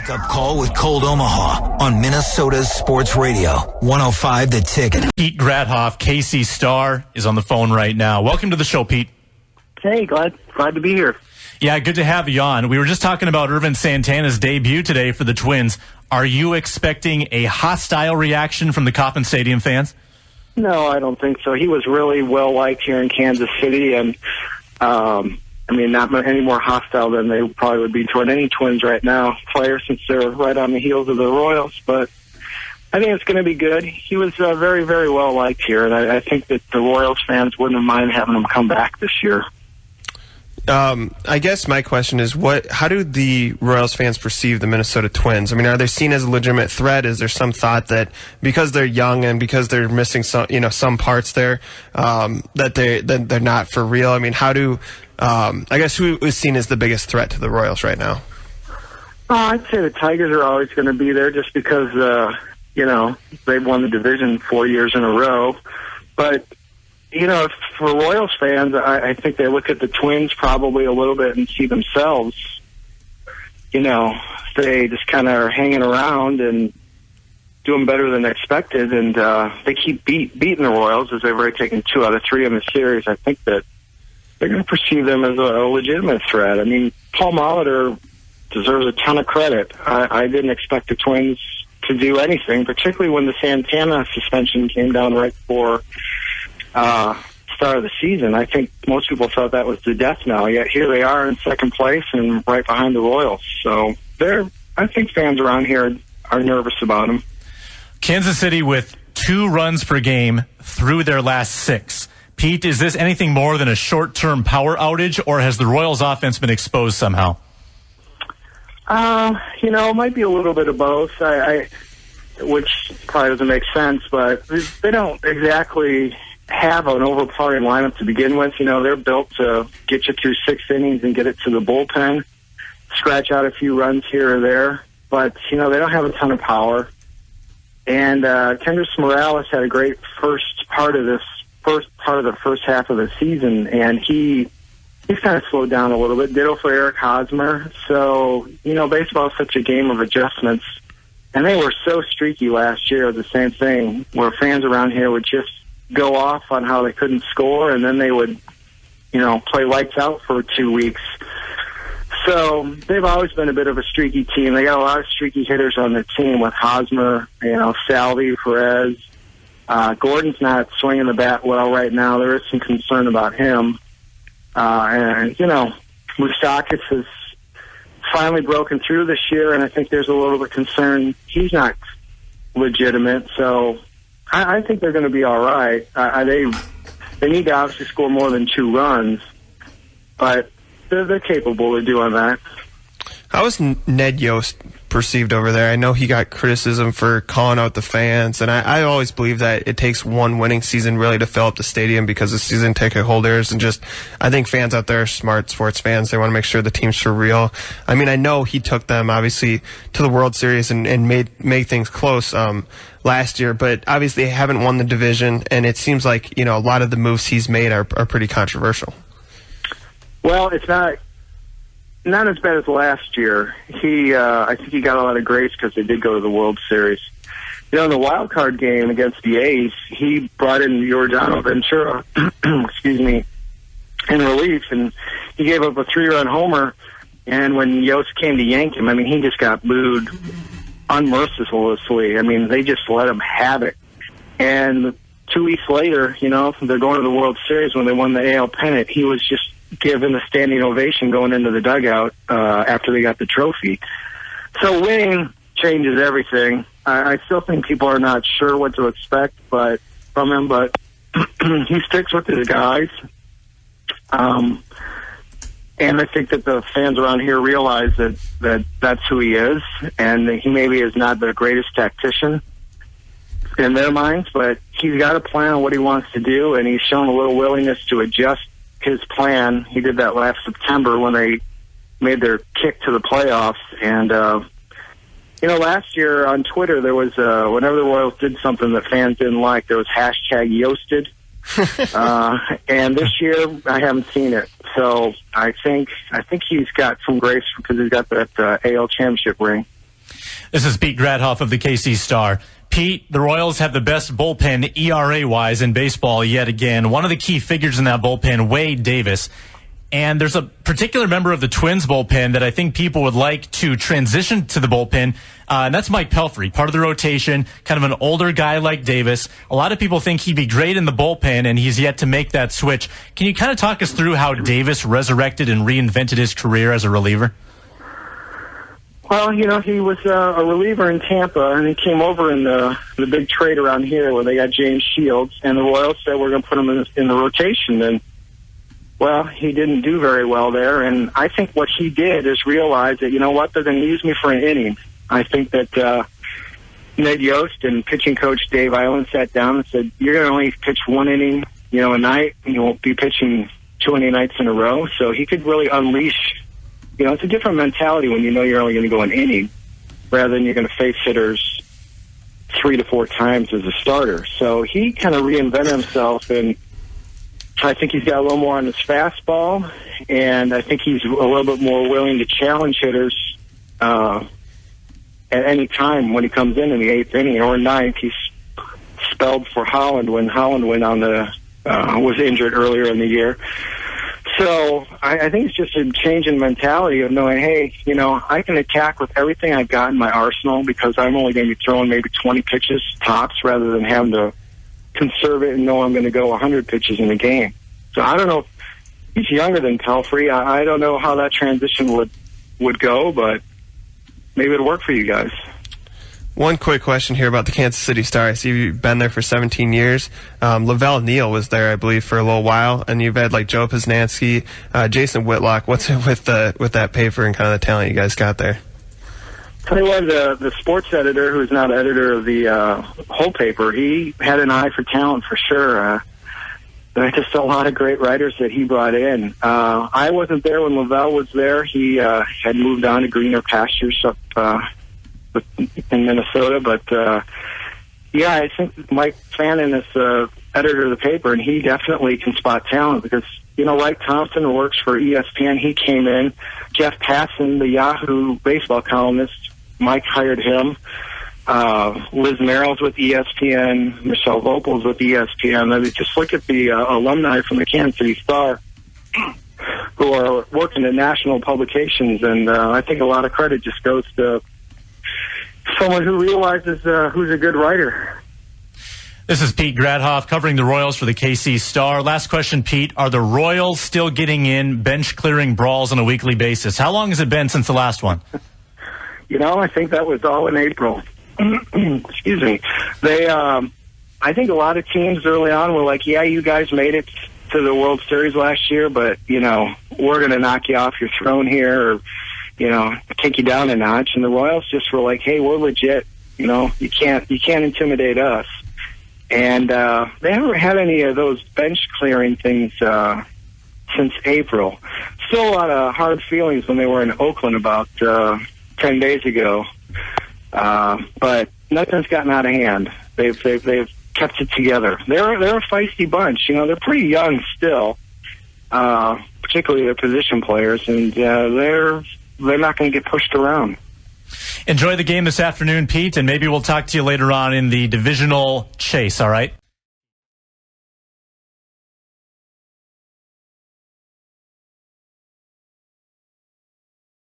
wake-up call with Cold Omaha on Minnesota's Sports Radio, 105 The Ticket. Pete Grathoff, KC Star, is on the phone right now. Welcome to the show, Pete. Hey, glad to be here. Yeah, good to have you on. We were just talking about Ervin Santana's debut today for the Twins. Are you expecting a hostile reaction from the Kauffman Stadium fans? No, I don't think so. He was really well-liked here in Kansas City, and not any more hostile than they probably would be toward any Twins right now players, since they're right on the heels of the Royals. But I think it's going to be good. He was very, very well-liked here, and I think that the Royals fans wouldn't mind having him come back this year. I guess my question is, how do the Royals fans perceive the Minnesota Twins? I mean, are they seen as a legitimate threat? Is there some thought that because they're young and because they're missing some parts there, that they're not for real? I mean, who is seen as the biggest threat to the Royals right now? I'd say the Tigers are always going to be there just because, they've won the division 4 years in a row. But, for Royals fans, I think they look at the Twins probably a little bit and see themselves, they just kind of are hanging around and doing better than expected. And they keep beating the Royals as they've already taken 2 out of 3 in the series. I think that they're going to perceive them as a legitimate threat. I mean, Paul Molitor deserves a ton of credit. I didn't expect the Twins to do anything, particularly when the Santana suspension came down right before start of the season. I think most people thought that was the death knell, yet here they are in second place and right behind the Royals. So I think fans around here are nervous about them. Kansas City with 2 runs per game through their last 6. Pete, is this anything more than a short-term power outage, or has the Royals' offense been exposed somehow? It might be a little bit of both, which probably doesn't make sense, but they don't exactly have an overpowering lineup to begin with. They're built to get you through 6 innings and get it to the bullpen, scratch out a few runs here or there, but, they don't have a ton of power. And Kendrys Morales had a great first part of the first half of the season, and he's kind of slowed down a little bit. Ditto for Eric Hosmer. So, baseball is such a game of adjustments. And they were so streaky last year, the same thing, where fans around here would just go off on how they couldn't score, and then they would, play lights out for 2 weeks. So they've always been a bit of a streaky team. They got a lot of streaky hitters on their team with Hosmer, Salvi, Perez. Gordon's not swinging the bat well right now. There is some concern about him. Moustakas has finally broken through this year, and I think there's a little bit of concern he's not legitimate. So I think they're going to be all right. They need to obviously score more than 2 runs, but they're capable of doing that. How is Ned Yost perceived over there? I know he got criticism for calling out the fans, and I always believe that it takes one winning season really to fill up the stadium because of season ticket holders, and I think fans out there are smart sports fans. They want to make sure the team's for real. I mean, I know he took them obviously to the World Series and made things close last year, but obviously they haven't won the division, and it seems like a lot of the moves he's made are pretty controversial. Well, it's not as bad as last year. I think he got a lot of grace because they did go to the World Series. In the wild card game against the A's, he brought in Giordano Ventura, in relief, and he gave up a 3-run homer. And when Yost came to yank him, he just got booed unmercilessly. They just let him have it. And 2 weeks later, they're going to the World Series when they won the AL pennant. He was just given a standing ovation going into the dugout after they got the trophy. So winning changes everything. I still think people are not sure what to expect from him, but he sticks with his guys. And I think that the fans around here realize that that's who he is, and he maybe is not the greatest tactician in their minds, but he's got a plan on what he wants to do, and he's shown a little willingness to adjust his plan. He did that last September when they made their kick to the playoffs. And, last year on Twitter, there was, whenever the Royals did something that fans didn't like, there was hashtag Yosted. And this year, I haven't seen it. So I think he's got some grace because he's got that AL championship ring. This is Pete Grathoff of the KC Star. Pete, the Royals have the best bullpen ERA-wise in baseball yet again. One of the key figures in that bullpen, Wade Davis. And there's a particular member of the Twins bullpen that I think people would like to transition to the bullpen, and that's Mike Pelfrey, part of the rotation, kind of an older guy like Davis. A lot of people think he'd be great in the bullpen, and he's yet to make that switch. Can you kind of talk us through how Davis resurrected and reinvented his career as a reliever? Well, he was a reliever in Tampa, and he came over in the big trade around here where they got James Shields, and the Royals said we're going to put him in the rotation. And, well, he didn't do very well there, and I think what he did is realize that, they're going to use me for an inning. I think that Ned Yost and pitching coach Dave Island sat down and said, you're going to only pitch one inning, a night, and you won't be pitching 2 inning nights in a row. So he could really unleash. It's a different mentality when you're only going to go an inning rather than you're going to face hitters 3 to 4 times as a starter. So he kind of reinvented himself, and I think he's got a little more on his fastball, and I think he's a little bit more willing to challenge hitters at any time when he comes in the 8th inning or 9th. He's spelled for Holland when Holland went on was injured earlier in the year. So I think it's just a change in mentality of knowing, hey, I can attack with everything I've got in my arsenal because I'm only going to be throwing maybe 20 pitches tops rather than having to conserve it and know I'm going to go 100 pitches in a game. So I don't know. He's younger than Pelfrey. I don't know how that transition would go, but maybe it'll work for you guys. One quick question here about the Kansas City Star. I see you've been there for 17 years. Lavelle Neal was there, I believe, for a little while, and you've had like Joe Posnanski, Jason Whitlock. What's it with that paper and kind of the talent you guys got there? Tell you what, the sports editor, who's now the editor of the whole paper, he had an eye for talent for sure. There are just a lot of great writers that he brought in. I wasn't there when Lavelle was there. He had moved on to greener pastures up in Minnesota, but I think Mike Fannin is the editor of the paper, and he definitely can spot talent because Mike Thompson works for ESPN. He came in. Jeff Passan, the Yahoo baseball columnist, Mike hired him. Liz Merrill's with ESPN. Michelle Vopel's with ESPN. I mean, just look at the alumni from the Kansas City Star who are working in national publications, and I think a lot of credit just goes to someone who realizes who's a good writer. This is Pete Grathoff covering the Royals for the KC Star. Last question, Pete. Are the Royals still getting in bench-clearing brawls on a weekly basis? How long has it been since the last one? I think that was all in April. Excuse me. I think a lot of teams early on were like, yeah, you guys made it to the World Series last year, but, we're going to knock you off your throne here or, take you down a notch. And the Royals just were like, hey, we're legit. You can't intimidate us. And they haven't had any of those bench clearing things since April. Still a lot of hard feelings when they were in Oakland about 10 days ago. But nothing's gotten out of hand. They've kept it together. They're a feisty bunch. They're pretty young still, particularly their position players, and they're not going to get pushed around. Enjoy the game this afternoon, Pete, and maybe we'll talk to you later on in the divisional chase, all right?